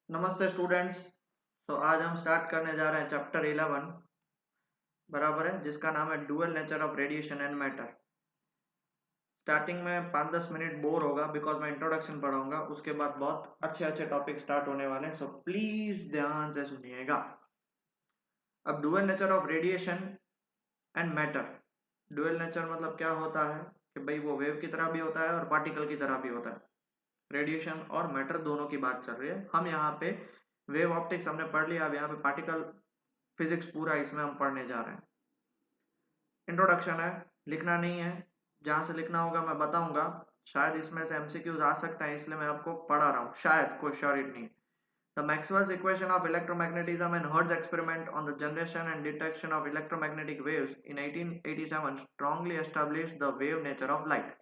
नमस्ते स्टूडेंट्स। तो आज हम स्टार्ट करने जा रहे हैं चैप्टर 11 बराबर है, जिसका नाम है dual nature of radiation and matter. Starting में 5-10 मिनट बोर होगा बिकॉज मैं इंट्रोडक्शन पढ़ाऊंगा, उसके बाद बहुत अच्छे अच्छे टॉपिक स्टार्ट होने वाले हैं, सो प्लीज ध्यान से सुनिएगा। अब dual nature of radiation and matter. Dual nature मतलब क्या होता है कि भाई वो वेव की तरह भी होता है और पार्टिकल की तरह भी होता है। रेडिएशन और मैटर दोनों की बात चल रही है। हम यहाँ पे वेव ऑप्टिक्स हमने पढ़ लिया, अब यहाँ पे पार्टिकल फिजिक्स पूरा इसमें हम पढ़ने जा रहे हैं। इंट्रोडक्शन है, लिखना नहीं है, जहां से लिखना होगा मैं बताऊंगा। शायद इसमें से एमसीक्यूज आ सकता है, इसलिए मैं आपको पढ़ा रहा हूँ, शायद, कोई श्योरिटी नहीं। The Maxwell's equation of electromagnetism and Hertz experiment on the generation and detection of electromagnetic waves in 1887 strongly established the wave nature of light.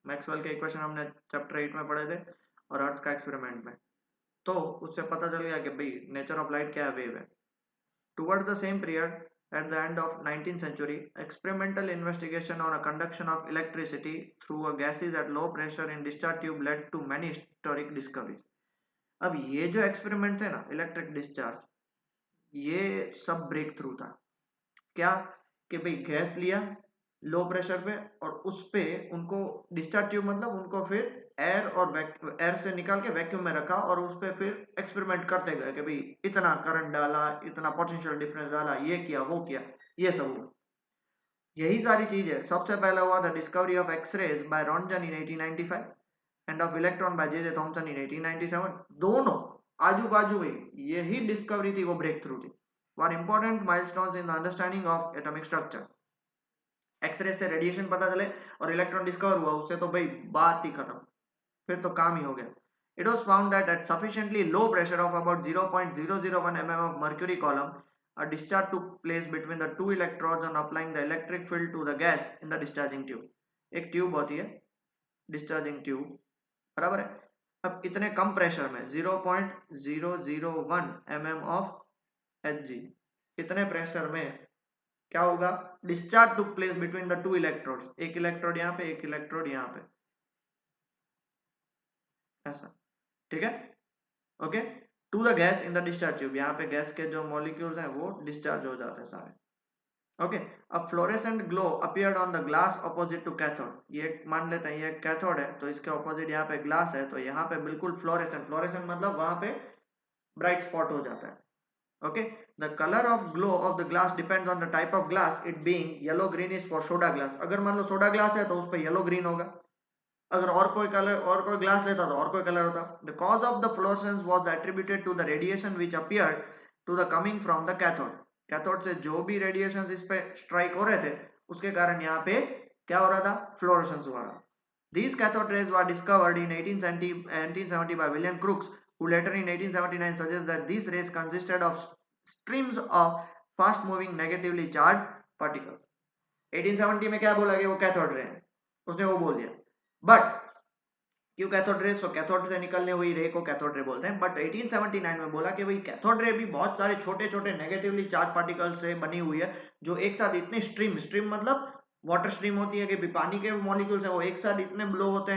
Maxwell के इक्वेशन हमने चैप्टर 8 में पढ़े थे और हर्ट्ज का एक्सपेरिमेंट में, तो उससे पता चल गया कि भाई नेचर ऑफ लाइट क्या है, वेव है। Towards the same period, at the end of 19th century, experimental investigation on a conduction of electricity through a gases at low pressure in discharge tube led to many historic discoveries. अब ये जो experiment थे ना, electric discharge, ये सब break through था। क्या कि भाई गैस लिया लो प्रेशर पे और उस पे उनको डिस्चार्ज ट्यूब मतलब उनको फिर एयर और एयर से निकाल के वैक्यूम में रखा और उस पे फिर एक्सपेरिमेंट करते गए कि भाई इतना करंट डाला, इतना पोटेंशियल डिफरेंस डाला, ये किया वो किया, ये सब हुआ। यही सारी चीज है। सबसे पहले हुआ था discovery of X rays by Roentgen in 1895 and of electron by J J Thomson in 1897। दोनों आजू बाजू में यही डिस्कवरी थी, वो ब्रेक थ्रू थी। One important milestones in the understanding of atomic structure. X ray से रेडिएशन पता चले और इलेक्ट्रॉन डिस्कवर हुआ, उससे तो भाई बात ही खत्म, फिर तो काम ही हो गया। It was found that at sufficiently low pressure of about 0.001 mm of mercury column, a discharge took place between the two electrodes on applying the electric field to the gas in the discharging tube. एक tube होती है discharging tube, बराबर है। अब इतने कम pressure में 0.001 mm of Hg, इतने pressure में क्या होगा, discharge took place between the two electrodes, एक इलेक्ट्रोड यहाँ पे, एक इलेक्ट्रोड यहाँ पे, ऐसा, ठीक है, okay. To the gas in the discharge tube, यहाँ पे गैस के जो मॉलिक्यूल्स हैं वो डिस्चार्ज हो जाते हैं सारे, ओके। अब fluorescent glow appeared on the glass opposite to cathode, ये मान लेते हैं ये कैथोड है तो इसके ऑपोजिट यहाँ पे ग्लास है, तो यहाँ पे बिल्कुल फ्लोरेसेंट, फ्लोरेसेंट मतलब वहां पे ब्राइट स्पॉट हो जाता है, okay. The color of glow of the glass depends on the type of glass, it being yellow greenish for soda glass. अगर मान लो सोडा ग्लास है तो उस पर येलो ग्रीन होगा, अगर और कोई कलर और कोई ग्लास लेता तो और कोई कलर होता। The cause of the fluorescence was attributed to the radiation which appeared to the coming from the cathode. Cathode से जो भी रेडिएशन इस पे स्ट्राइक हो रहे थे उसके कारण यहाँ पे क्या हो रहा था, फ्लोरेसेंस हो रहा। These cathode rays were discovered in 1870 by William Crookes, who later in 1879 suggests that these rays consisted of streams of fast moving negatively charged particles. 1870 में क्या बोला कि वो कैथोड रे है, उसने वो बोल दिया। बट क्यों कैथोड रे, सो कैथोड से निकलने हुई रे को कैथोड रे बोलते हैं। बट 1879 में बोला कि भाई कैथोड रे भी बहुत सारे छोटे छोटे नेगेटिवली चार्ज पार्टिकल से बनी हुई है, जो एक साथ इतने स्ट्रीम मतलब वाटर स्ट्रीम होती है कि पानी के मॉलिक्यूल्स हैं वो एक साथ इतने फ्लो होते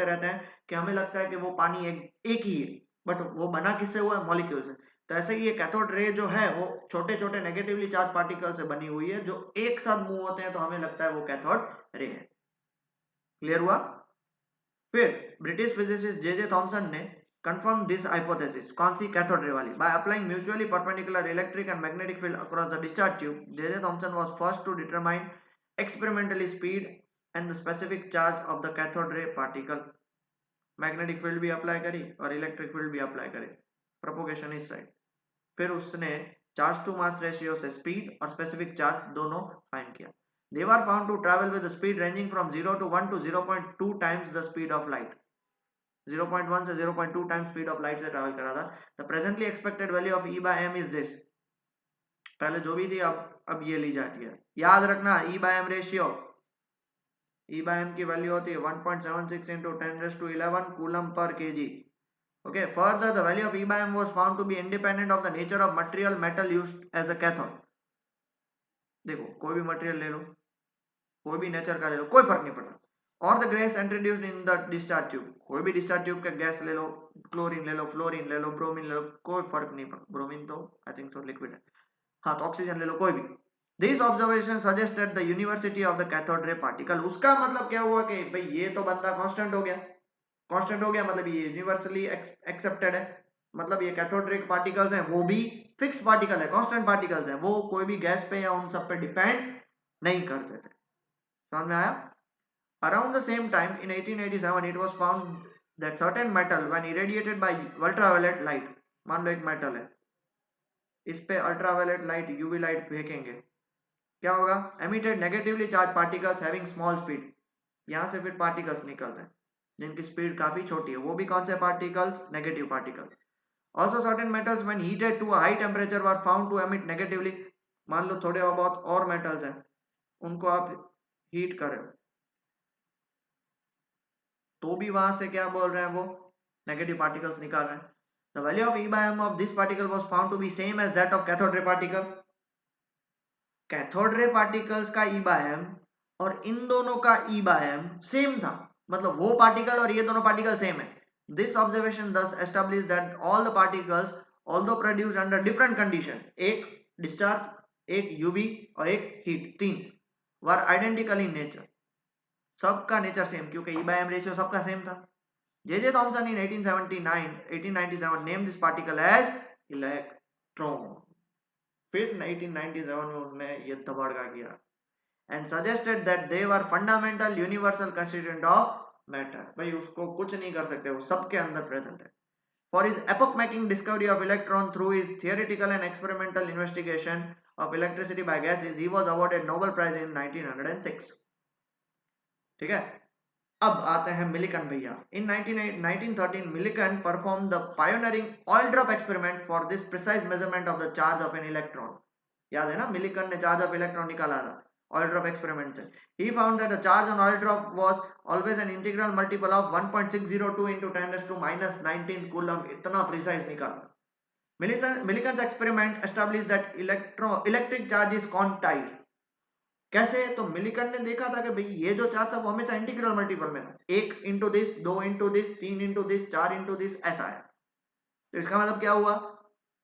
रहते हैं कि हमें लगता है कि वो पानी एक ही है, बट वो बना किससे हुआ है, मॉलिक्यूल से। तो ऐसे ही ये कैथोड रे जो है वो छोटे छोटे नेगेटिवली चार्ज पार्टिकल से बनी हुई है जो एक साथ मूव होते हैं, तो हमें लगता है वो कैथोड रे है। क्लियर हुआ। फिर ब्रिटिश फिजिसिस्ट जे थॉमसन ने कंफर्म दिस हाइपोथेसिस, कौन सी, कैथोड रे वाली, by applying mutually perpendicular electric and magnetic field across the discharge tube. J Thomson was first to determine experimentally speed and the specific charge of the cathode ray particle. Magnetic field भी apply करी और electric field भी apply करी, propagation इस side. फिर उसने charge to mass ratio से speed और स्पेसिफिक चार्ज दोनों फाइंड किया। They were found to travel with a speed ranging from 0 to 1 to 0.2 times the speed of light. 0.1 से 0.2 times speed of light से travel करा था। The presently expected value of E by m is this. पहले जो भी थी अब ये ली जाती है। याद रखना E by m ratio, E by m की वैल्यू होती है 1.76 into 10 raised to 11 coulomb per kg. Okay. Further, the value of E by m was found to be independent of the nature of material metal used as a cathode. देखो कोई भी material ले लो, कोई भी nature का ले लो, कोई फर्क नहीं पड़ता, और the gas introduced in the discharge tube, कोई भी डिस्चार्ज ट्यूब का गैस ले लो, क्लोरीन ले लो, फ्लोरीन ले लो, ब्रोमीन ले लो, कोई फर्क नहीं पड़ता, ब्रोमीन तो आई थिंक सो लिक्विड है, हाँ तो ऑक्सीजन ले लो, कोई भी। This observation suggested the university of the cathode ray particle, उसका मतलब क्या हुआ कि भाई ये तो बंदा कांस्टेंट हो गया, कांस्टेंट हो गया मतलब ये यूनिवर्सली एक्सेप्टेड है, मतलब ये कैथोड रे पार्टिकल्स हैं वो भी फिक्स पार्टिकल है, कांस्टेंट पार्टिकल्स हैं, वो कोई भी गैस पे या उन सब पे डिपेंड नहीं करते थे। समझ में आया? Around the same time in 1887 it was found that certain metal when irradiated by ultraviolet light, मान लो एक मेटल है, इस पे अल्ट्रावायलेट लाइट यूवी लाइट फेंकेंगे, क्या होगा? Emitted negatively charge particles having small speed, यहाँ से फिर पार्टिकल्स निकलते हैं जिनकी स्पीड काफी छोटी है, वो भी कौन से particles? Negative particles. Also certain metals when heated to high temperature were found to emit negatively, मान लो थोड़े और बहुत और मेटल्स हैं, उनको आप हीट करें तो भी वहां से क्या बोल रहे हैं, वो नेगेटिव पार्टिकल्स निकाल रहे हैं। The value of E by M of this particle was found to be same as that of cathode ray particle, cathode ray particles का ई बाय एम और इन दोनों का ई बाय एम सेम था, मतलब वो पार्टिकल और ये दोनों पार्टिकल सेम है। This observation thus established that all the particles although produced under different condition, एक डिस्चार्ज, एक यूवी और एक हीट, तीन वर आइडेंटिकल इन नेचर, सबका नेचर सेम, क्योंकि ई बाय एम रेशियो सबका सेम था। J.J. Thomson in 1897 named this particle as electron, फिर 1897 में उन्होंने ये तबादला किया and suggested that they were fundamental universal constituent of matter, भाई उसको कुछ नहीं कर सकते, वो सबके अंदर प्रेजेंट है। For his epoch-making discovery of electron through his theoretical and experimental investigation of electricity by gases, he was awarded Nobel Prize in 1906। ठीक है, अब आते हैं मिलिकन भैया। इन 1913 Millikan perform the pioneering oil drop experiment for this precise measurement of the charge of an electron. याद है ना, Millikan ने चार्ज ऑफ इलेक्ट्रॉन निकाला था ऑयल ड्रॉप एक्सपेरिमेंट से। He found that the charge on oil drop was always an integral multiple of 1.602 into 10⁻⁻19 coulomb, इतना precise निकाला। Millikan's experiment established that electric charge is quantized। कैसे? तो Millikan ने देखा था कि भाई ये जो चार्ज था वो हमेशा इंटीग्रल मल्टीपल में था, 1 into this, 2 into this, 3 into this, 4 into this, ऐसा है। तो इसका मतलब क्या हुआ?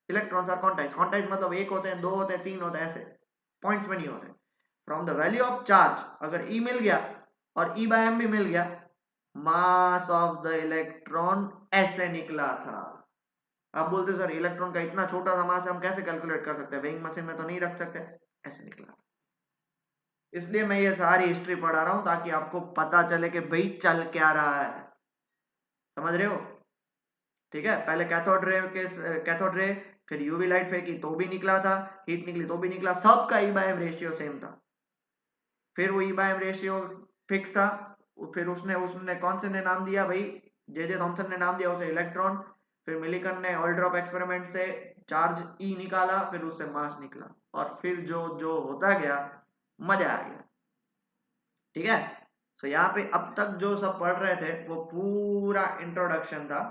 इलेक्ट्रॉन्स आर क्वांटाइज, क्वांटाइज मतलब 1 होते हैं, 2 होते हैं, 3 होते हैं, ऐसे पॉइंट्स में नहीं होते। From the value of charge, अगर ई मिल गया और ई बाय एम भी मिल गया, मास ऑफ द इलेक्ट्रॉन ऐसे निकला था। आप बोलते सर इलेक्ट्रॉन का इतना छोटा सा मास हम कैसे कैलकुलेट कर सकते हैं, वेइंग मशीन में तो नहीं रख सकते, ऐसे निकला। इसलिए मैं ये सारी हिस्ट्री पढ़ा रहा हूं ताकि आपको पता चले कि भाई चल क्या रहा है, समझ रहे हो? ठीक है, पहले कैथोड रे फिर यूवी लाइट फेंकी तो भी निकला था, हीट निकली तो भी निकला, सबका E by M ratio same था। फिर वो E by M ratio fix था, फिर उसने उसने कौन से ने नाम दिया भाई, जे थॉमसन ने नाम दिया उसे इलेक्ट्रॉन। फिर मिलिकन ने ऑयल ड्रॉप एक्सपेरिमेंट से चार्ज ई निकाला, फिर उससे मास निकला, और फिर जो जो होता गया मजा आ गया। ठीक है, तो यहाँ पे अब तक जो सब पढ़ रहे थे वो पूरा इंट्रोडक्शन था,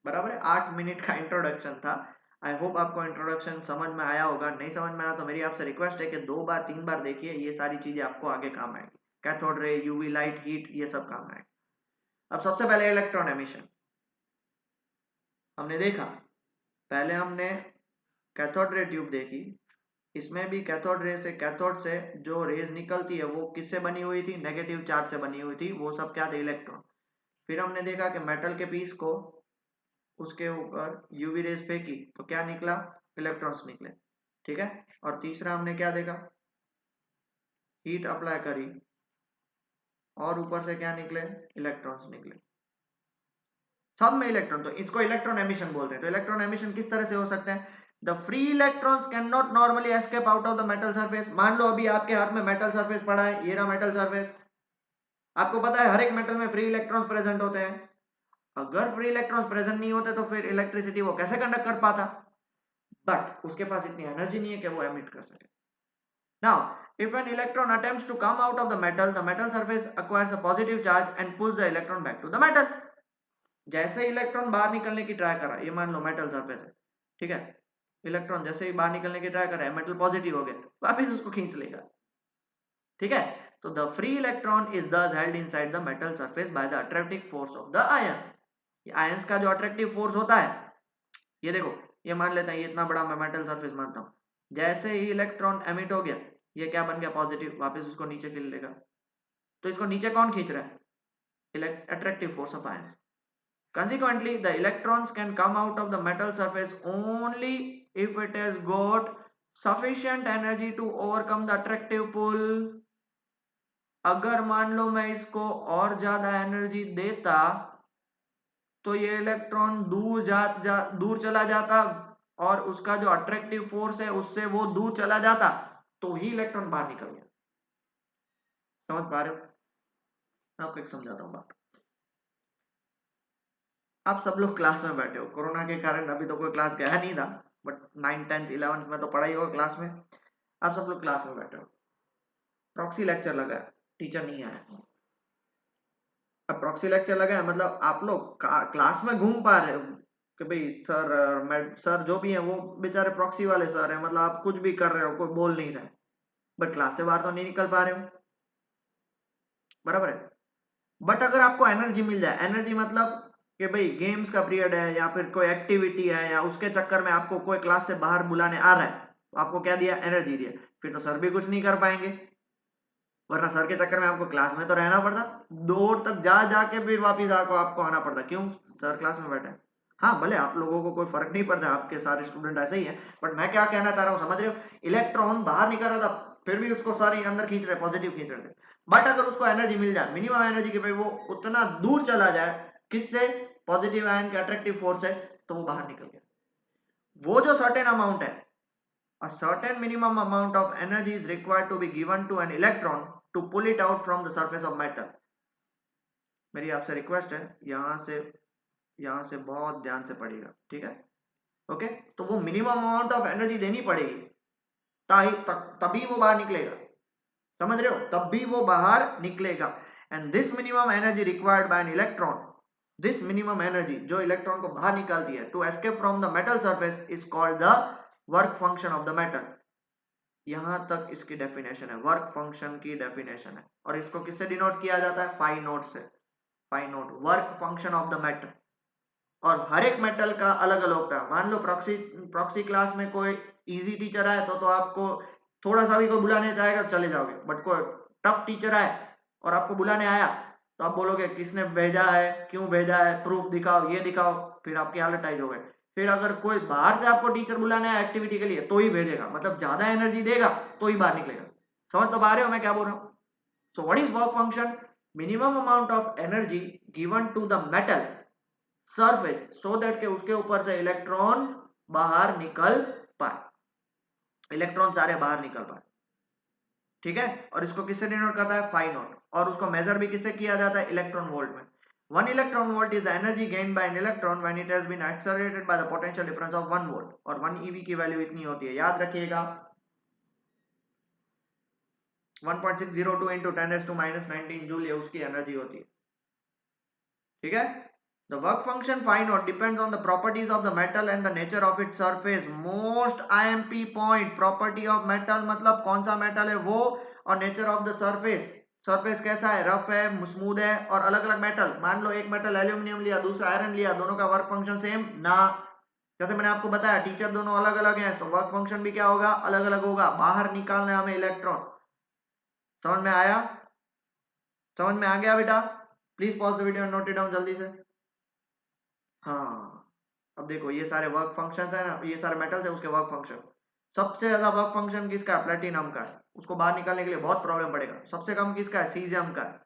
बराबर है, 8 मिनट का इंट्रोडक्शन था। आई होप आपको इंट्रोडक्शन समझ में आया होगा, नहीं समझ में आया तो मेरी आपसे रिक्वेस्ट है कि 2 बार 3 बार देखिए, ये सारी चीजें आपको आगे काम आएगी, cathode ray, UV light, heat, ये सब काम आएगी। अब सबसे पहले इलेक्ट्रॉन एमिशन हमने देखा, पहले हमने कैथोड रे ट्यूब देखी, इसमें भी कैथोड रे से, कैथोड से जो रेज निकलती है वो किससे बनी हुई थी? नेगेटिव चार्ज से बनी हुई थी, वो सब क्या थे? इलेक्ट्रॉन। फिर हमने देखा कि मेटल के पीस को उसके ऊपर यूवी रेज फेंकी तो क्या निकला? इलेक्ट्रॉन्स निकले। ठीक है, और तीसरा हमने क्या देखा? हीट अप्लाई करी और ऊपर से क्या निकले? इलेक्ट्रॉन्स निकले, सब में इलेक्ट्रॉन, तो इसको इलेक्ट्रॉन एमिशन बोलते हैं। तो इलेक्ट्रॉन एमिशन किस तरह से हो सकते हैं? The free electrons can not normally escape out of the metal surface. मान लो अभी आपके हाथ में मेटल सरफेस पड़ा है, ये रहा मेटल सरफेस, आपको पता है हर एक मेटल में फ्री इलेक्ट्रॉन्स प्रेजेंट होते हैं। अगर फ्री इलेक्ट्रॉन्स प्रेजेंट नहीं होते तो फिर इलेक्ट्रिसिटी वो कैसे कंडक्ट कर पाता? बट उसके पास इतनी एनर्जी नहीं है कि वो एमिट कर सके। Now, if an electron attempts to come out of the metal surface acquires a positive charge and pulls the electron back to the metal। जैसे इलेक्ट्रॉन बाहर निकलने की ट्राई करा, ये मान लो मेटल सरफेस है, ठीक है, इलेक्ट्रॉन जैसे ही बाहर निकलने की ट्राई कर रहा है, मेटल पॉजिटिव हो गया, वापस उसको खींच लेगा। ठीक है, तो द फ्री इलेक्ट्रॉन इज दस held inside the metal surface by the attractive force of the ions. Ions का जो अट्रैक्टिव फोर्स होता है, ये देखो, ये मान लेते हैं ये इतना बड़ा मैं मेटल सरफेस मानता हूँ, जैसे ही इलेक्ट्रॉन एमिट हो गया, ये क्या बन गया, पॉजिटिव, वापस उसको नीचे खींच लेगा। तो इसको नीचे कौन खींच रहा है, attractive force of ions. Consequently, the electrons can come out of the metal surface only if it has got sufficient energy to overcome the attractive pull. अगर मान लो मैं इसको और ज्यादा एनर्जी देता तो ये इलेक्ट्रॉन दूर चला जाता, और उसका जो अट्रैक्टिव फोर्स है उससे वो दूर चला जाता, तो ही इलेक्ट्रॉन बाहर निकल गया। समझ पा रहे हो? मैं आपको एक समझाता हूँ बात। आप सब लोग क्लास में बैठे हो, कोरोना के कारण अभी तो कोई क्लास गया नहीं था, बट 9th 10th 11th में तो पढ़ाई होगा क्लास में। आप सब लोग क्लास में बैठे हो, प्रॉक्सी लेक्चर लगा है, टीचर नहीं आया। अब प्रॉक्सी लेक्चर लगा है मतलब आप लोग क्लास में घूम पा रहे हो कि भाई सर जो भी है वो बेचारे प्रॉक्सी वाले सर है, मतलब आप कुछ भी कर रहे हो, कोई बोल नहीं रहा है, बट क्लास से बाहर तो नहीं निकल पा रहे हो, बराबर है। बट अगर आपको एनर्जी मिल जाए, एनर्जी मतलब कि भाई गेम्स का पीरियड है या फिर कोई एक्टिविटी है या उसके चक्कर में आपको कोई क्लास से बाहर बुलाने आ रहा है, तो आपको क्या दिया, एनर्जी दिया, फिर तो सर भी कुछ नहीं कर पाएंगे, वरना सर के चक्कर में आपको क्लास में तो रहना पड़ता, दूर तक जा जाके फिर वापिस आपको आना पड़ता, क्यों, सर क्लास में बैठे। हाँ भले आप लोगों को कोई फर्क नहीं पड़ता, आपके सारे स्टूडेंट ऐसे ही हैं, बट मैं क्या कहना चाह रहा हूँ समझ रहे हो, इलेक्ट्रॉन बाहर निकल रहा था फिर भी उसको सारे अंदर खींच रहे, पॉजिटिव खींच रहे थे, बट अगर उसको एनर्जी मिल जाए, मिनिमम एनर्जी की भाई वो उतना दूर चला जाए, किससे, पॉजिटिव आयन के अट्रैक्टिव फोर्स है, तो वो बाहर निकल गया। वो जो सर्टेन अमाउंट है, a certain minimum amount of energy is required to be given to an electron to pull it out from the surface of metal। मेरी आपसे रिक्वेस्ट है, यहां से बहुत ध्यान से पढ़िएगा, ठीक है, ओके। तो वो मिनिमम अमाउंट ऑफ एनर्जी देनी पड़ेगी, तभी वो बाहर निकलेगा, समझ रहे हो, तब भी वो बाहर निकलेगा। And this minimum energy required by an electron, this minimum energy जो इलेक्ट्रॉन को बाहर निकालती है to escape from the metal surface is called the work function of the metal. यहां तक इसकी डेफिनेशन है, वर्क फंक्शन की डेफिनेशन है, और इसको किससे डिनोट किया जाता है, फाई नोट से, phi naught, work function of the metal. और हर एक मेटल का अलग अलग होता है। मान लो प्रॉक्सी क्लास में कोई इजी टीचर आए तो आपको थोड़ा सा भी कोई बुलाने जाएगा चले जाओगे, बट कोई टफ टीचर आए और आपको बुलाने आया तो आप बोलोगे किसने भेजा है, क्यों भेजा है, प्रूफ दिखाओ, ये दिखाओ, फिर आपकी हालत टाइट हो गई। फिर अगर कोई बाहर से आपको टीचर बुलाने आया एक्टिविटी के लिए तो ही भेजेगा, मतलब ज्यादा एनर्जी देगा तो ही बाहर निकलेगा। समझ तो पा रहे हो मैं क्या बोल रहा हूँ? So what is work function, minimum amount of energy given to the metal surface so that के उसके ऊपर से इलेक्ट्रॉन बाहर निकल पाए, इलेक्ट्रॉन सारे बाहर निकल पाए, ठीक है। और इसको किससे डिनोट करता है, फाई नोट, और उसको मेजर भी किससे किया जाता है, इलेक्ट्रॉन वोल्ट में। 1 electron volt is the energy gained by an electron when it has been accelerated by the potential difference of 1 volt, और 1 eV की वैल्यू इतनी होती है, याद रखिएगा, 1.602 into 10⁻⁻19 जूल ये उसकी एनर्जी होती है, ठीक है। The work function phi naught depends on the properties of the metal and the nature of its surface. Most IMP point, property of metal मतलब कौन सा मेटल है वो, और nature of the surface, surface कैसा है, रफ है, smooth है, और अलग अलग मेटल, मान लो एक मेटल एल्यूमिनियम लिया, दूसरा आयरन लिया, दोनों का वर्क फंक्शन सेम ना, जैसे मैंने आपको बताया टीचर दोनों अलग अलग हैं, तो वर्क फंक्शन भी क्या होगा, अलग अलग होगा, बाहर निकालना है हमें इलेक्ट्रॉन। समझ में आया, समझ में आ गया बेटा? Please pause the video and note it down जल्दी से। हाँ, अब देखो ये सारे वर्क फंक्शंस है ना, ये सारे मेटल्स है, उसके वर्क फंक्शन, सबसे ज्यादा वर्क फंक्शन किसका है, प्लेटिनम का है, उसको बाहर निकालने के लिए बहुत प्रॉब्लम पड़ेगा। सबसे कम किसका है, सीजियम का है।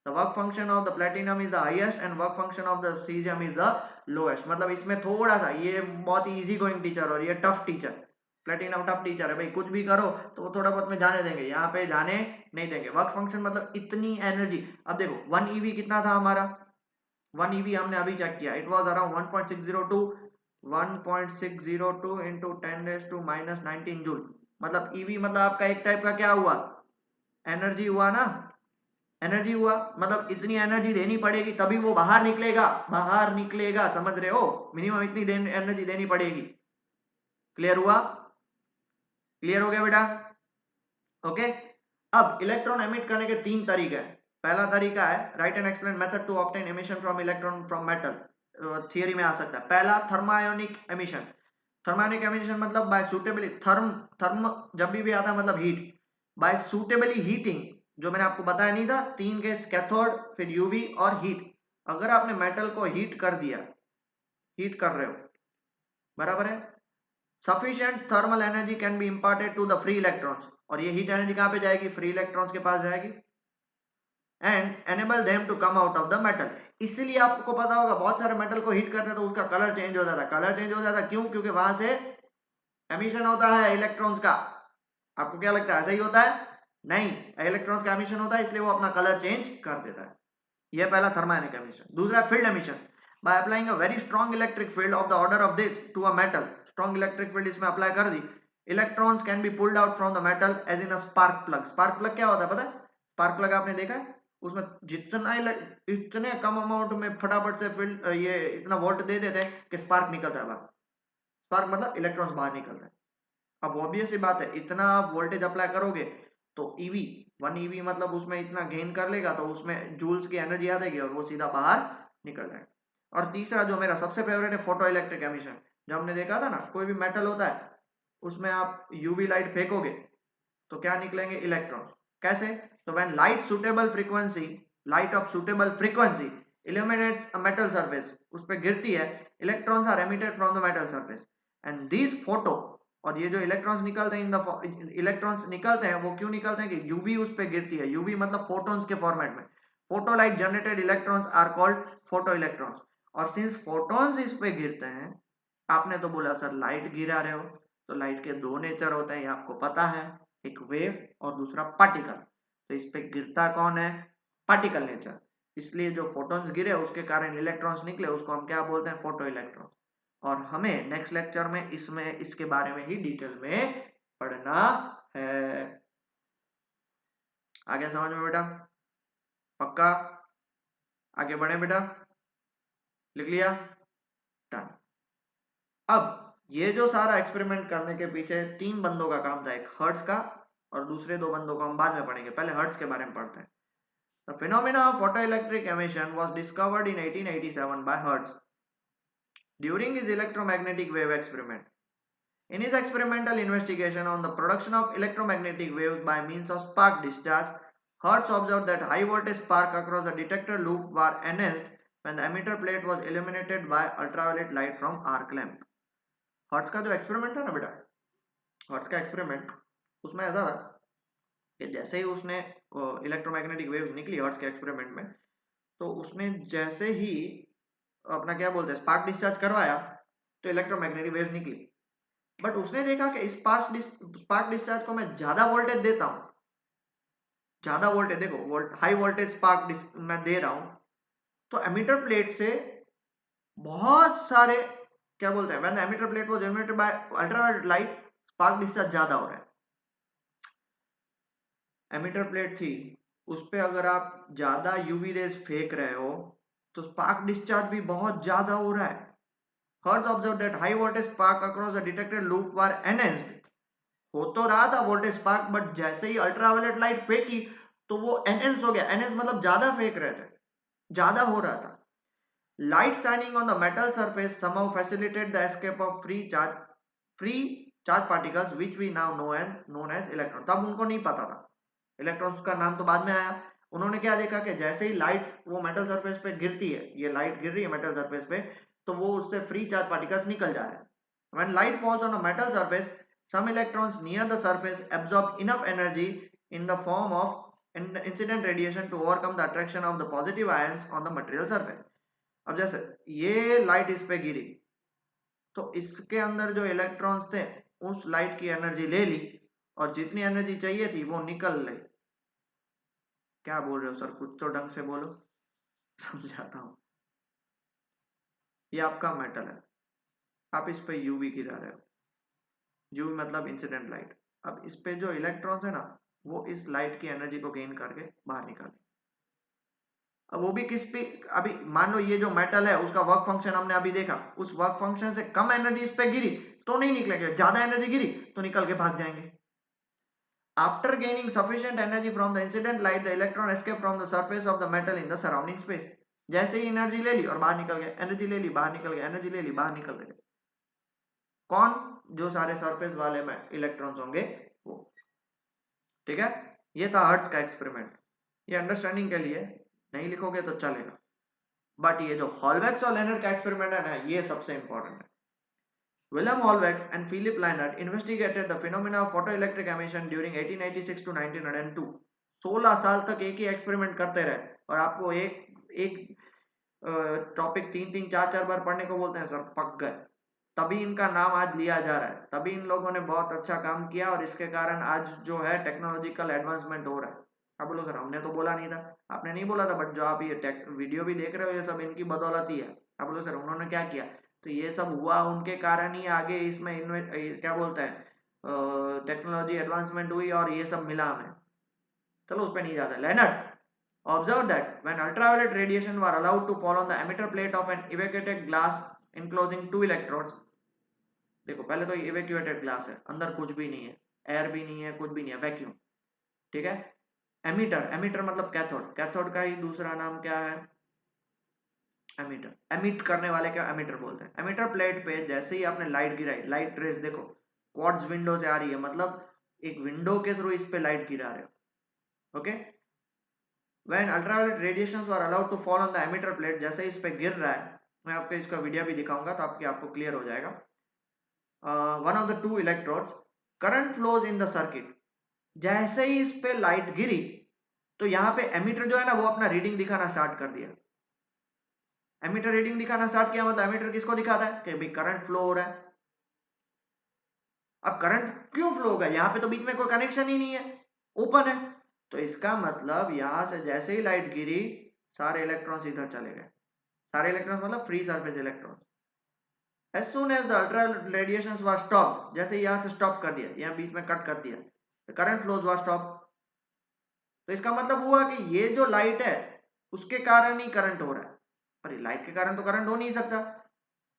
The work function of the platinum is the highest and work function of the caesium is the lowest. मतलब इसमें थोड़ा सा, ये बहुत इजी गोइंग टीचर और ये tough teacher, platinum tough teacher है भाई, कुछ भी करो तो वो थोड़ा बहुत में जाने देंगे, यहाँ पे जाने नहीं देंगे। वर्क फंक्शन मतलब इतनी एनर्जी, अब देखो 1 EV कितना था हमारा, 1 EV हमने अभी चेक किया, it was around 1.602 into 10⁻⁻19 joule. मतलब EV मतलब आपका एक टाइप का क्या हुआ, एनर्जी हुआ ना, एनर्जी हुआ, मतलब इतनी एनर्जी देनी पड़ेगी तभी वो बाहर निकलेगा, बाहर निकलेगा, समझ रहे हो, मिनिमम इतनी एनर्जी देनी पड़ेगी। क्लियर हुआ, क्लियर हो गया बेटा, ओके। अब इलेक्ट्रॉन एमिट करने के 3 तरीके हैं। पहला तरीका है write and explain method to obtain emission from electron from metal, theory में आ सकता है। पहला थर्मायोनिक एमिशन। थर्मायोनिक एमिशन मतलब बाय सुटेबली थर्म जब भी आता है मतलब हीट, बाय सुटेबली हीटिंग, जो मैंने आपको बताया नहीं था 3 केस, कैथोड, फिर यूवी और हीट। अगर आपने मेटल को हीट कर दिया, हीट कर रहे हो, बराबर है, sufficient thermal energy can be imparted to the free electrons, और ये हीट एनर्जी कहां पे जाएगी, फ्री इलेक्ट्रॉन्स के पास जाएगी, and enable them to come out of the metal. इसीलिए आपको पता होगा बहुत सारे मेटल को हीट करते हैं तो उसका कलर चेंज हो जाता है। कलर चेंज हो जाता है क्यों? क्योंकि वहां से एमिशन होता है इलेक्ट्रॉन्स का। आपको क्या लगता है ऐसा ही होता है? नहीं, इलेक्ट्रॉन्स का एमिशन होता है इसलिए वो अपना कलर चेंज कर देता है। यह पहला थर्मायोनिक एमिशन। दूसरा field emission, by applying a very strong electric field of the order of this to a metal. Strong electric field इसमें अप्लाई कर दी, electrons can be pulled out from the metal as in a spark plug. Spark plug क्या होता है पता है? Spark plug आपने देखा है, उसमें जितना इतने कम अमाउंट में फटाफट से फील्ड ये इतना वोल्ट दे देते हैं कि स्पार्क निकलता है बाहर। स्पार्क मतलब इलेक्ट्रॉन्स बाहर निकल रहे हैं। अब ऑब्वियस सी बात है, इतना आप वोल्टेज अप्लाई करोगे तो ईवी 1 EV मतलब उसमें इतना गेन कर लेगा तो उसमें जूल्स की एनर्जी आ जाएगी और वो सीधा बाहर निकल जाएगा। और तीसरा जो मेरा सबसे फेवरेट है, फोटो इलेक्ट्रिक एमिशन। जो हमने देखा था ना, कोई भी मेटल होता है उसमें आप यूवी लाइट फेंकोगे तो क्या निकलेंगे, इलेक्ट्रॉन। कैसे? तो when light suitable frequency, light of suitable frequency illuminates a metal surface, उस पर गिरती है, electrons are emitted from the metal surface and this photo, और ये जो इलेक्ट्रॉन्स निकलते हैं इलेक्ट्रॉन्स निकलते हैं वो क्यों निकलते हैं कि यूवी उस पर गिरती है। यूवी मतलब फोटॉन्स के फॉर्मेट में। Photo light generated electrons are called photo electrons. और सिंस फोटॉन्स इस पे गिरते हैं, आपने तो बोला सर लाइट गिरा रहे हो, तो लाइट के 2 नेचर होते हैं, ये आपको पता है, एक वेव और दूसरा पार्टिकल। तो इस पे गिरता कौन है, पार्टिकल नेचर। इसलिए जो फोटॉन्स गिरे उसके कारण इलेक्ट्रॉन्स निकले, उसको हम क्या बोलते हैं, फोटो इलेक्ट्रॉन। और हमें नेक्स्ट लेक्चर में इसमें इसके बारे में ही डिटेल में पढ़ना है। आगे समझ में बेटा? पक्का? आगे बढ़े बेटा? लिख लिया? डन। अब ये जो सारा एक्सपेरिमेंट करने के पीछे 3 बंदों का काम था, एक हर्ट्ज का और दूसरे 2 बंदों को हम बाद में पढ़ेंगे, पहले हर्ट्ज के बारे में पढ़ते हैं। The phenomena of photoelectric emission was discovered in 1887 by Hertz during his electromagnetic wave experiment. In his experimental investigation on the production of electromagnetic waves by means of spark discharge, Hertz observed that high voltage spark across the detector loop were enhanced when the emitter plate was illuminated by ultraviolet light from arc lamp. Hertz का जो experiment था ना बेटा, hertz का experiment, उसमें ऐसा था कि जैसे ही उसने इलेक्ट्रोमैग्नेटिक वेव्स निकली हर्ट्ज के एक्सपेरिमेंट में, तो उसने जैसे ही अपना क्या बोलते हैं स्पार्क डिस्चार्ज करवाया तो इलेक्ट्रोमैग्नेटिक वेव्स निकली। बट उसने देखा कि इस स्पार्क डिस्चार्ज को मैं ज्यादा वोल्टेज देता हूं, ज्यादा वोल्टेज, देखो हाई वोल्टेज स्पार्क मैं दे रहा हूं, तो एमिटर प्लेट से बहुत सारे क्या बोलते हैं, when the emitter plate was illuminated by ultraviolet light, spark discharge ज्यादा हो रहा है। एमिटर प्लेट थी, उस पे अगर आप ज्यादा यूवी रेज फेंक रहे हो तो स्पार्क डिस्चार्ज भी बहुत ज्यादा हो रहा है। Hertz observed that high voltage spark across the detected loop were enhanced. हो तो रहा था वोल्टेज स्पार्क, बट जैसे ही अल्ट्रावायलेट लाइट फेंकी तो वो एनहेंस हो गया। एनहेंस मतलब ज्यादा फेंक रहे थे, ज्यादा हो रहा था। Light shining on the metal surface somehow facilitate the escape of free charge particles which we now known as electron। तब उनको नहीं पता था, इलेक्ट्रॉन्स का नाम तो बाद में आया। उन्होंने क्या देखा कि जैसे ही लाइट वो मेटल सरफेस पे गिरती है, ये लाइट गिर रही है मेटल सरफेस पे, तो वो उससे फ्री चार्ज पार्टिकल्स निकल जा रहे हैं। When light falls on a metal surface, some electrons near the surface absorb enough energy in the form of incident radiation to overcome the attraction of the positive ions on the material surface। अब जैसे ये light इस पे गिरी तो इसके अंदर जो electrons थे उस लाइट की एनर्जी ले ली और जितनी एनर्जी चाहिए थी वो निकल गई। क्या बोल रहे हो सर, कुछ तो ढंग से बोलो, समझाता हूं। ये आपका मेटल है, आप इस पे यूवी गिरा रहे हो, यूवी मतलब इंसिडेंट लाइट। अब इस पे जो इलेक्ट्रॉन्स है ना, वो इस लाइट की एनर्जी को गेन करके बाहर निकाले। अब वो भी किस पे, अभी मान लो ये जो मेटल है उसका वर्क फंक्शन हमने अभी देखा, उस वर्क फंक्शन से कम एनर्जी इस पे गिरी तो नहीं निकलेंगे, ज्यादा एनर्जी गिरी तो निकल के भाग जाएंगे। After gaining sufficient energy from the incident light, the electron escape from the surface of the metal in the surrounding space. जैसे ही एनर्जी ले ली और बाहर निकल गया, एनर्जी ले ली बाहर निकल गया, एनर्जी ले ली बाहर निकल गया. कौन? जो सारे सरफेस वाले में इलेक्ट्रॉन्स होंगे वो. ठीक है, ये था हर्ट्ज का एक्सपेरिमेंट. ये अंडरस्टैंडिंग के लिए, नहीं लिखोगे तो चलेगा, बट ये जो हॉलवेक्स और लेनर्ड का एक्सपेरिमेंट है ना, ये सबसे इंपॉर्टेंट है. Wilhelm Holwex and Philip Leinert investigated the phenomena of photoelectric emission during 1886 to 1902. 16 साल तक एक ही एक्सपेरिमेंट करते रहे और आपको एक टॉपिक 3-4 बार पढ़ने को बोलते हैं सर, पक गए. तभी इनका नाम आज लिया जा रहा है. तभी इन लोगों ने बहुत अच्छा काम किया और इसके कारण आज जो है टेक्नोलॉजिकल एडवांसमेंट हो रहा है. आप बोलो सर हमने तो बोला नहीं था. आपने नहीं बोला था, बट जो आप ये वीडियो भी देख रहे हो ये सब इनकी बदौलत ही है. आप बोलो सर उन्होंने क्या किया? तो ये सब हुआ उनके कारण ही आगे इसमें क्या बोलते हैं टेक्नोलॉजी एडवांसमेंट हुई और ये सब मिला हमें. चलो उस पर नहीं जाता. Leonard observed that when ultraviolet radiation were allowed to fall on the emitter plate of an evacuated glass enclosing 2 electrodes. देखो पहले तो evacuated glass है, अंदर कुछ भी नहीं है, एयर भी नहीं है, कुछ भी नहीं है, वैक्यूम. ठीक है. एमिटर मतलब कैथोड. कैथोड का ही दूसरा नाम क्या है? एमिटर. एमिट करने वाले क्या एमिटर बोलते हैं. एमिटर प्लेट पे जैसे ही आपने लाइट गिराई, लाइट रेस देखो क्वार्ट्ज विंडो से आ रही है, मतलब एक विंडो के थ्रू इस पे लाइट गिरा रहे हो. Okay. When ultraviolet radiations were allowed to fall on the emitter plate, जैसे इस पे गिर रहा है, मैं आपको इसका वीडियो भी दिखाऊंगा तो आपको क्लियर हो जाएगा. One of the 2 electrodes, current flows in the circuit. जैसे ही इस पे लाइट गिरी तो यहाँ पे एमिटर जो है ना वो अपना रीडिंग दिखाना स्टार्ट कर दिया. एमिटर रीडिंग दिखाना स्टार्ट किया मतलब एमिटर किसको दिखाता है कि भाई करंट फ्लो हो रहा है. अब करंट क्यों फ्लो होगा? यहाँ पे तो बीच में कोई कनेक्शन ही नहीं है, ओपन है. तो इसका मतलब यहां से जैसे ही लाइट गिरी सारे इलेक्ट्रॉन्स इधर चले गए. सारे इलेक्ट्रॉन्स मतलब free surface electrons. As soon as the ultra radiations were stop, जैसे यहाँ से स्टॉप कर दिया, यहाँ बीच में कट कर दिया, करंट फ्लोज वर स्टॉप. तो इसका मतलब हुआ कि ये जो लाइट है उसके कारण ही करंट हो रहा है. अरे लाइट के कारण तो करंट हो नहीं सकता,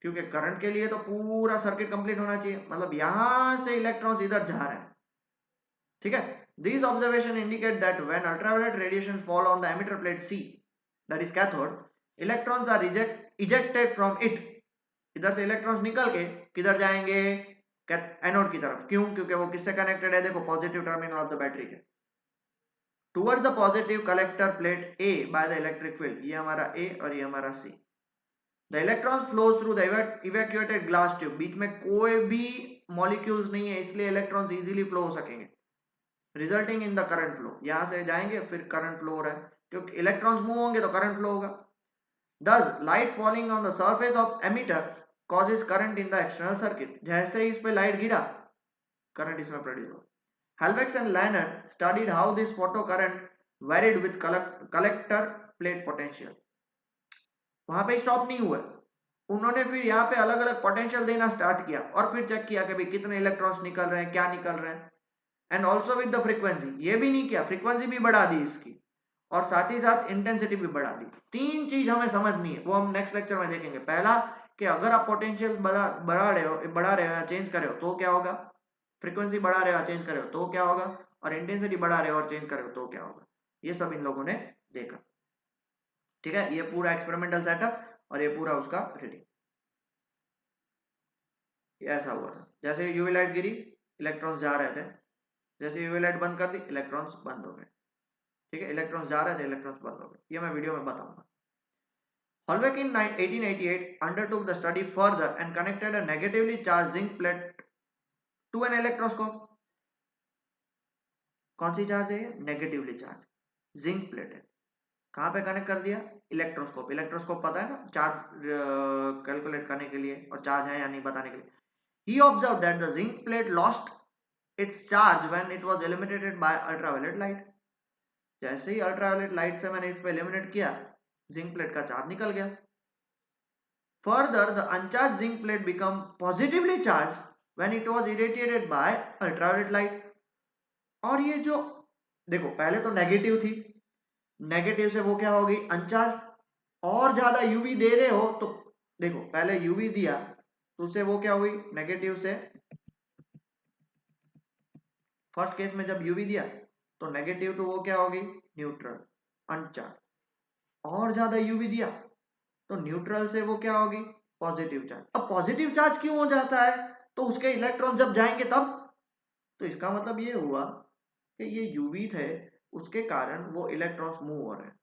क्योंकि करंट के लिए तो पूरा सर्किट कंप्लीट होना चाहिए. मतलब यहां से इलेक्ट्रॉन्स इधर जा रहे हैं. ठीक है. These observations indicate that when ultraviolet radiations fall on the emitter plate C, that is cathode, electrons are ejected from it. इधर से इलेक्ट्रॉन्स निकल के किधर जाएंगे? एनोड की तरफ. क्यों? क्योंकि वो किससे कनेक्टेड है? देखो positive terminal of the battery के. Towards the positive collector plate A by the electric field. ये हमारा A और ये हमारा C. The electrons flows through the evacuated glass tube. बीच में कोई भी मॉलिक्यूल्स नहीं है, इसलिए इलेक्ट्रॉन्स इजीली फ्लो हो सकेंगे, resulting in the current flow. यहां से जाएंगे फिर करंट फ्लो हो रहा है, क्योंकि इलेक्ट्रॉन्स मूव होंगे तो करंट फ्लो होगा. Thus, light falling on the surface of emitter causes current in the external circuit. जैसे ही इस पे लाइट गिरा करंट इसमें प्रोड्यूस हो. Helmholtz and Leinert studied how this photocurrent varied with collector plate potential. वहां पे stop नहीं हुआ, उन्होंने फिर यहाँ पे अलग अलग पोटेंशियल देना स्टार्ट किया और फिर चेक किया कि भाई कितने इलेक्ट्रॉन्स निकल रहे हैं, क्या निकल रहे हैं. And also with the frequency. ये भी नहीं किया, फ्रीक्वेंसी भी बढ़ा दी इसकी और साथ ही साथ इंटेंसिटी भी बढ़ा दी. 3 चीज हमें समझनी है, वो हम नेक्स्ट लेक्चर में देखेंगे. पहला कि अगर आप पोटेंशियल बढ़ा रहे हो या चेंज कर रहे हो तो क्या होगा, फ्रीक्वेंसी बढ़ा रहे हो या चेंज कर रहे हो तो क्या होगा, और इंटेंसिटी बढ़ा रहे हो और चेंज कर रहे हो तो क्या होगा. ये सब इन लोगों ने देखा. ठीक है. ये पूरा एक्सपेरिमेंटल सेटअप और ये पूरा उसका रीडिंग. ऐसा हुआ था. जैसे यूवी लाइट गिरी इलेक्ट्रॉन्स जा रहे थे, जैसे यूवी लाइट बंद कर दी इलेक्ट्रॉन्स बंद हो गए. ठीक है. इलेक्ट्रॉन्स जा रहे थे, इलेक्ट्रॉन्स बंद हो गए. ये मैं वीडियो में बताऊंगा. Holbeck in 1888 undertook the study further and connected a negatively charged zinc plate to an electroscope. कौन सी चार्ज है? नेगेटिवली चार्ज जिंक प्लेट है. कहां पे कनेक्ट कर दिया? इलेक्ट्रोस्कोप. इलेक्ट्रोस्कोप पता है ना, चार्ज कैलकुलेट करने के लिए और चार्ज है या नहीं बताने के लिए. He observed that the zinc plate lost its charge when it was illuminated by ultraviolet light. जैसे ही अल्ट्रावायलेट लाइट से मैंने इस पे इल्यूमिनेट किया जिंक प्लेट का चार्ज निकल गया. Further, the uncharged zinc plate became positively charged when it was irradiated by ultraviolet light. और ये जो देखो पहले तो नेगेटिव थी, नेगेटिव से वो क्या होगी? अनचार्ज. और ज्यादा यूवी दे रहे हो तो देखो पहले यूवी दिया तो उससे वो क्या हुई? नेगेटिव से फर्स्ट केस में जब यूवी दिया तो नेगेटिव टू वो क्या होगी, न्यूट्रल, अनचार्ज। और ज्यादा यूवी दिया तो न्यूट्रल से वो क्या होगी, पॉजिटिव चार्ज। अब पॉजिटिव चार्ज क्यों हो जाता है, तो उसके इलेक्ट्रॉन जब जाएंगे तब, तो इसका मतलब ये हुआ कि ये यूवी थे, उसके कारण वो इलेक्ट्रॉन्स मूव हो रहे हैं।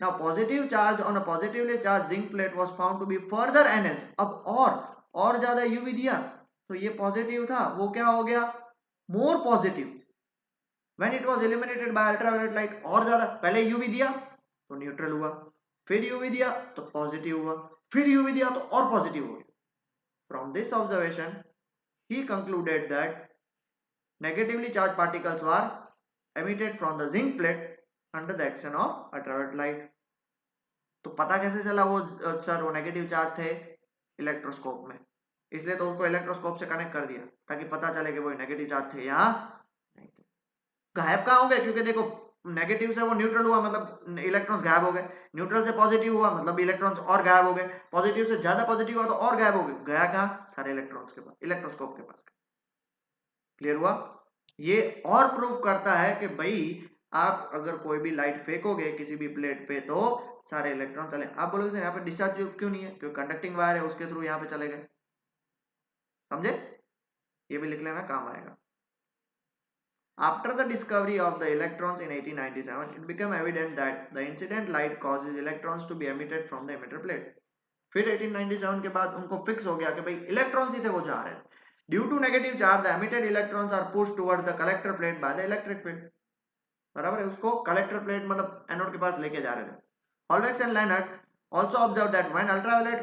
Now positive charge on a positively charged zinc plate was found to be further enhanced. अब और ज्यादा यूवी दिया तो ये पॉजिटिव था, वो क्या हो गया, more positive. When it was illuminated by ultraviolet light, और ज्यादा, पहले यूवी दिया तो न्यूट्रल हुआ, फिर यूवी दिया तो पॉजिटिव हुआ, फिर यूवी दिया तो और पॉजिटिव हो गया। From this observation, he concluded that negatively charged particles were emitted from the zinc plate under the action of ultraviolet light. तो पता कैसे चला वो सर वो नेगेटिव चार्ज थे इलेक्ट्रोस्कोप में, इसलिए तो उसको इलेक्ट्रोस्कोप से कनेक्ट कर दिया ताकि पता चले कि वो नेगेटिव चार्ज थे या नहीं थे। गायब कहाँ हो गए, क्योंकि देखो नेगेटिव से वो न्यूट्रल हुआ मतलब इलेक्ट्रॉन्स गायब हो गए, न्यूट्रल से पॉजिटिव हुआ मतलब इलेक्ट्रॉन्स और गायब हो गए, पॉजिटिव से ज्यादा पॉजिटिव हुआ तो और गायब हो गए। गया कहाँ, सारे इलेक्ट्रॉन्स के पास, इलेक्ट्रोस्कोप के पास। क्लियर हुआ। ये और प्रूफ करता है कि भाई आप अगर कोई भी लाइट फेंकोगे किसी भी प्लेट पे तो सारे इलेक्ट्रॉन चले। आप बोलोगे सर यहाँ पे डिस्चार्ज ट्यूब क्यों नहीं है, क्योंकि कंडक्टिंग वायर है उसके थ्रू यहाँ पे चले गए। समझे, ये भी लिख लेना, काम आएगा। After the discovery of the electrons in 1897, it became evident that the incident light causes electrons to be emitted from the emitter plate. फिर 1897 के बाद उनको फिक्स हो गया कि भाई इलेक्ट्रॉन्स ही थे वो जा रहे हैं। Due to negative charge the emitted electrons are pushed towards the collector plate by the electric field. बराबर है, उसको कलेक्टर प्लेट मतलब एनोड के पास लेके जा रहे थे। हॉलवेक्स and लेनर्ट also observed that when ultraviolet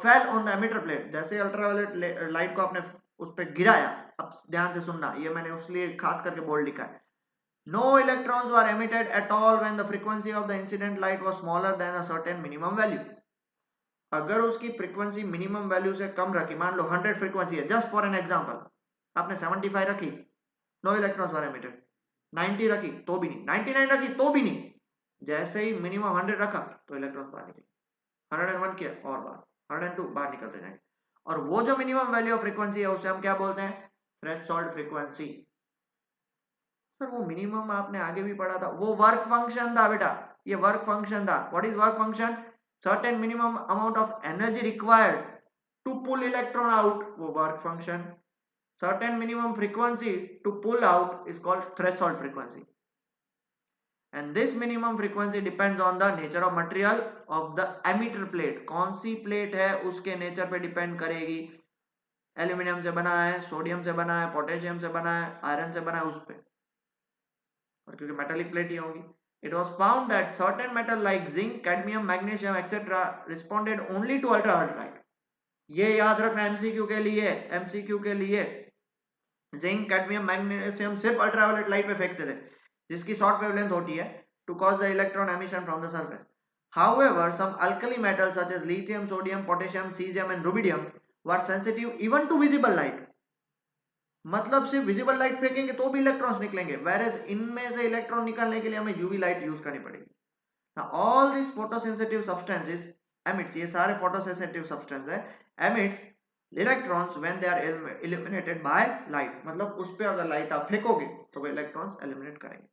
fell on the emitter plate, जैसे अल्ट्रावायलेट लाइट को आपने उस पर गिराया, अब ध्यान से सुनना, ये मैंने उसलिए खास करके बोल्ड लिखा है, no electrons were emitted at all when the frequency of the incident light was smaller than a certain minimum value. अगर उसकी फ्रीक्वेंसी मिनिमम वैल्यू से कम रखी, मान लो 100 फ्रीक्वेंसी है, जस्ट फॉर एन एग्जांपल, आपने 75 रखी, नो इलेक्ट्रॉन्स वर एमिटेड। 90 रखी तो भी नहीं, 99 रखी तो भी नहीं, जैसे ही मिनिमम 100 रखा तो इलेक्ट्रॉन्स बाहर निकले। 101 किया और बाहर, 102 बाहर निकलते जाएंगे। और वो जो मिनिमम वैल्यू ऑफ फ्रीक्वेंसी है उसे हम क्या बोलते हैं, थ्रेशोल्ड फ्रीक्वेंसी। सर वो मिनिमम आपने आगे भी पढ़ा था, वो वर्क फंक्शन था बेटा, ये वर्क फंक्शन था। What is work function, certain minimum amount of energy required to pull electron out, वो work function. Certain minimum frequency to pull out is called threshold frequency. and this minimum frequency depends on the nature of material of the emitter plate। कौन सी plate है उसके nature पे depend करेगी, aluminium से बना है, sodium से बना है, पोटेशियम से बना है, आयरन से बना है, उस पे, और क्योंकि मेटालिक प्लेट ही होगी। It was found that certain metal like zinc, cadmium, magnesium etc. responded only to ultraviolet light। ये याद रखना एमसीक्यू के लिए, एमसीक्यू के लिए जिंक, कैडमियम, मैग्नीशियम सिर्फ अल्ट्रावायलेट लाइट पे फेंकते थे, जिसकी शॉर्ट वेवलेंथ होती है, to cause the electron emission from the surface. However, some alkali metals such as lithium, sodium, potassium, cesium and rubidium were sensitive even to visible light। मतलब सिर्फ visible light फेंकेंगे तो भी इलेक्ट्रॉन्स निकलेंगे, whereas इनमें से इलेक्ट्रॉन निकालने के लिए हमें यूवी लाइट यूज करनी पड़ेगी। Now all these photosensitive substances emits, ये सारे photosensitive substance है, emits electrons when they are illuminated by light। मतलब उस पे अगर लाइट आप फेंकोगे तो वो इलेक्ट्रॉन्स एलिमिनेट करेंगे।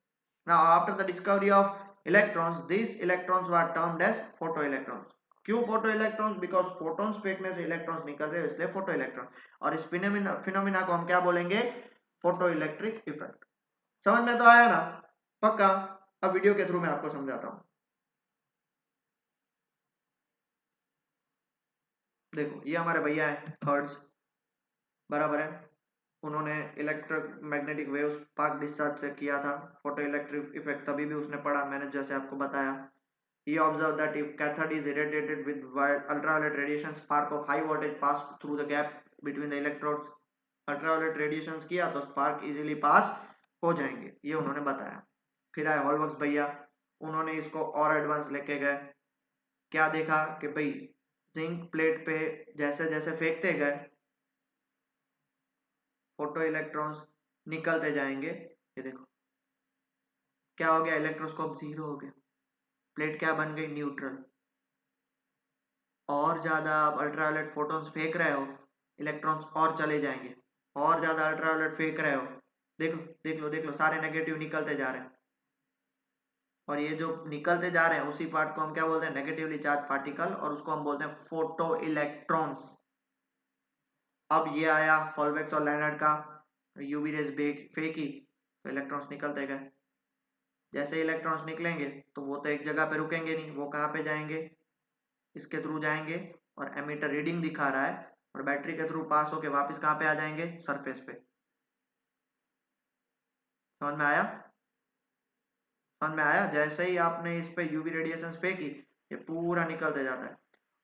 Now after the discovery of electrons, these electrons were termed as photoelectrons। क्यों फोटो इलेक्ट्रॉन्स, बिकॉज फोटॉन्स फेंकने से इलेक्ट्रॉन्स निकल रहे हैं, इसलिए फोटो इलेक्ट्रॉन। और इस फिनोमिना को हम क्या बोलेंगे, फोटो इलेक्ट्रिक इफेक्ट। समझ में तो आया ना, पक्का। अब वीडियो के थ्रू मैं आपको समझाता हूं। देखो ये हमारे भैया है हर्ट्ज, बराबर है, उन्होंने इलेक्ट्रोमैग्नेटिक वेव्स स्पार्क डिस्चार्ज से किया था फोटो इलेक्ट्रिक इफेक्ट, तभी भी उसने पढ़ा, मैंने जैसे आपको बताया। He observed that if cathode is irradiated with ultraviolet radiation, spark of high voltage pass through the gap between the electrodes। Ultraviolet radiation किया तो स्पार्क इजीली पास हो जाएंगे, ये उन्होंने बताया। फिर आए हॉलवर्क्स भैया, उन्होंने इसको और एडवांस लेके गए। क्या देखा कि भाई जिंक प्लेट पे जैसे जैसे फेंकते गए फोटो इलेक्ट्रॉन्स निकलते जाएंगे। ये देखो क्या हो गया, इलेक्ट्रोस्कोप जीरो हो गया, प्लेट क्या बन गई, न्यूट्रल। और ज्यादा आप अल्ट्रावायलेट फोटॉन्स फेंक रहे हो, इलेक्ट्रॉन्स और चले जाएंगे, और ज्यादा अल्ट्रावायलेट फेंक रहे हो, देख लो सारे नेगेटिव निकलते जा रहे हैं, और ये जो निकलते जा रहे हैं उसी पार्ट को हम क्या बोलते हैं, नेगेटिवली चार्ज पार्टिकल, और उसको हम बोलते हैं फोटो इलेक्ट्रॉन्स। अब ये आया हॉलबेक्स और लैनर्ड का यूवी रेज फेंकी तो इलेक्ट्रॉन्स निकलते गए। जैसे इलेक्ट्रॉन्स निकलेंगे तो वो तो एक जगह पे रुकेंगे नहीं, वो कहाँ पे जाएंगे, इसके थ्रू जाएंगे, और एमीटर रीडिंग दिखा रहा है, और बैटरी के थ्रू पास होके वापस कहाँ पे आ जाएंगे, सरफेस पे। समझ में आया? समझ में आया? जैसे ही आपने इस पे यूवी रेडिएशन फेंकी ये पूरा निकलते जाता है,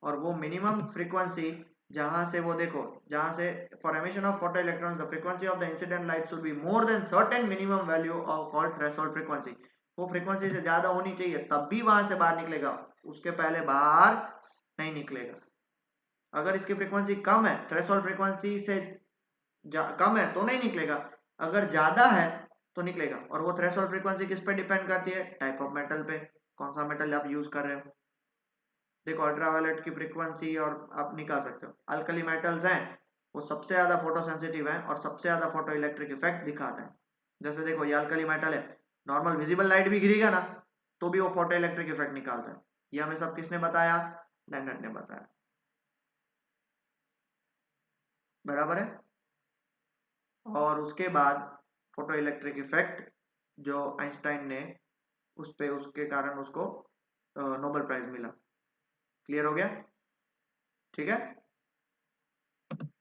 और वो मिनिमम फ्रीक्वेंसी जहां से वो देखो, जहां से for emission of photo electrons the frequency of the incident light should be more than certain minimum value of called threshold frequency. वो फ्रीक्वेंसी से ज्यादा होनी चाहिए तब भी वहां से बाहर निकलेगा, उसके पहले बाहर नहीं निकलेगा। अगर इसकी फ्रीक्वेंसी कम है, थ्रेशोल्ड फ्रीक्वेंसी से कम है तो नहीं निकलेगा, अगर ज्यादा है तो निकलेगा। और वो थ्रेशोल्ड फ्रीक्वेंसी किस पे डिपेंड करती है, टाइप ऑफ मेटल पे, कौन सा मेटल आप यूज कर रहे हो। देखो अल्ट्रावायलेट की फ्रीक्वेंसी और आप निकाल सकते हो। अल्कली मेटल्स हैं वो सबसे ज्यादा फोटो सेंसिटिव हैं और सबसे ज्यादा फोटो इलेक्ट्रिक इफेक्ट दिखाते हैं। जैसे देखो ये अल्कली मेटल है, नॉर्मल विजिबल लाइट भी गिरेगा ना तो भी वो फोटो इलेक्ट्रिक इफेक्ट निकालता है। ये हमें सब किसने बताया, लैंडर ने बताया। बराबर है। और उसके बाद फोटो इलेक्ट्रिक इफेक्ट जो आइंस्टाइन ने उस पे, उसके कारण उसको नोबेल प्राइज मिला। क्लियर हो गया? ठीक है।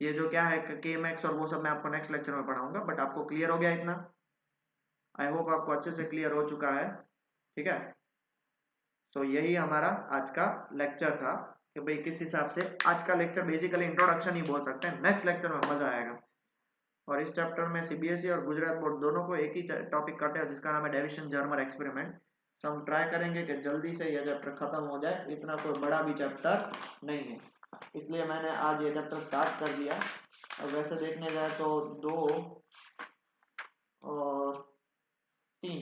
ये जो क्या है के मैक्स और वो सब मैं आपको नेक्स्ट लेक्चर में पढ़ाऊंगा, बट आपको क्लियर हो गया इतना? आई होप आपको अच्छे से क्लियर हो चुका है। ठीक है। तो यही हमारा आज का लेक्चर था कि भाई किस हिसाब से, आज का लेक्चर बेसिकली इंट्रोडक्शन ही बोल सकते हैं, नेक्स्ट लेक्चर में मजा आएगा। और इस चैप्टर में सीबीएसई और गुजरात बोर्ड दोनों को एक ही टॉपिक काटे हैं जिसका नाम है डेविएशन जर्मर एक्सपेरिमेंट। तो हम ट्राई करेंगे कि जल्दी से यह चैप्टर खत्म हो जाए, इतना कोई बड़ा भी चैप्टर नहीं है, इसलिए मैंने आज ये चैप्टर स्टार्ट कर दिया। और वैसे देखने जाए तो 2 और 3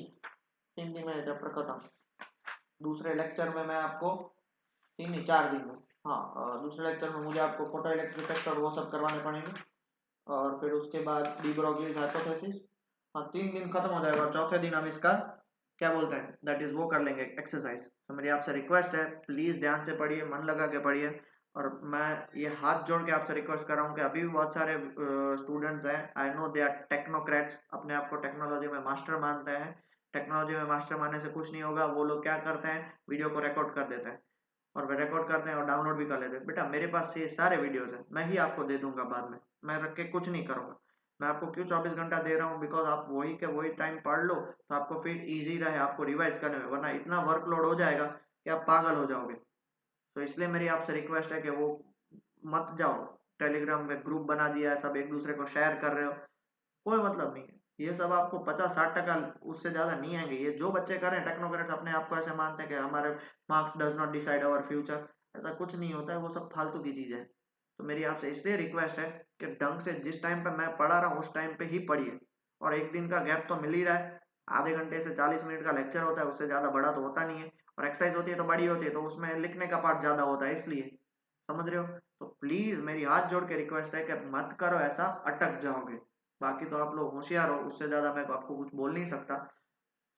3 दिन में ये चैप्टर खत्म। दूसरे लेक्चर में मैं आपको 3 नहीं 4 दिन में, हाँ दूसरे लेक्चर में मुझे आपको फोटो इलेक्ट्रिक टेस्ट और वो सब करवाने पड़ेंगे, और फिर उसके बाद डी ब्रोगलीज हाइपोथेसिस। हाँ 3 दिन खत्म हो जाएगा, और चौथे दिन हम इसका क्या बोलते हैं, दैट इज वो कर लेंगे एक्सरसाइज। तो मेरी आपसे रिक्वेस्ट है प्लीज ध्यान से पढ़िए, मन लगा के पढ़िए। और मैं ये हाथ जोड़ के आपसे रिक्वेस्ट कर रहा हूँ कि अभी भी बहुत सारे स्टूडेंट्स हैं, I know they are technocrats, अपने आप को टेक्नोलॉजी में मास्टर मानते हैं। टेक्नोलॉजी में मास्टर मानने से कुछ नहीं होगा। वो लोग क्या करते हैं, वीडियो को रिकॉर्ड कर देते हैं, और वे रिकॉर्ड करते हैं और डाउनलोड भी कर लेते हैं। बेटा मेरे पास ये सारे वीडियोस हैं, मैं ही आपको दे दूंगा बाद में, मैं रख के कुछ नहीं करूंगा। मैं आपको क्यों 24 घंटा दे रहा हूँ, बिकॉज आप वही के वही टाइम पढ़ लो तो आपको फिर इजी रहे आपको रिवाइज करने में, वरना इतना वर्कलोड हो जाएगा कि आप पागल हो जाओगे। तो इसलिए मेरी आपसे रिक्वेस्ट है कि वो मत जाओ, टेलीग्राम में ग्रुप बना दिया है, सब एक दूसरे को शेयर कर रहे हो, कोई मतलब नहीं है। ये सब आपको 50-60% उससे ज्यादा नहीं आएंगे। ये जो बच्चे कर रहे हैं टेक्नोक्रेट्स, अपने आप को ऐसे मानते हैं कि हमारे marks does not decide our future, ऐसा कुछ नहीं होता है, वो सब फालतू की चीज है। तो मेरी आपसे इसलिए रिक्वेस्ट है कि ढंग से जिस टाइम पे मैं पढ़ा रहा हूँ उस टाइम पे ही पढ़िए, और एक दिन का गैप तो मिल ही रहा है, आधे घंटे से 40 मिनट का लेक्चर होता है, उससे ज्यादा बड़ा तो होता नहीं है, और एक्सरसाइज होती है तो बड़ी होती है, तो उसमें लिखने का पार्ट ज्यादा होता है, इसलिए समझ रहे हो। तो प्लीज मेरी हाथ जोड़ के रिक्वेस्ट है कि मत करो ऐसा, अटक जाओगे। बाकी तो आप लोग होशियार हो, उससे ज्यादा मैं आपको कुछ बोल नहीं सकता।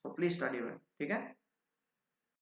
तो प्लीज स्टडी वेल, ठीक है।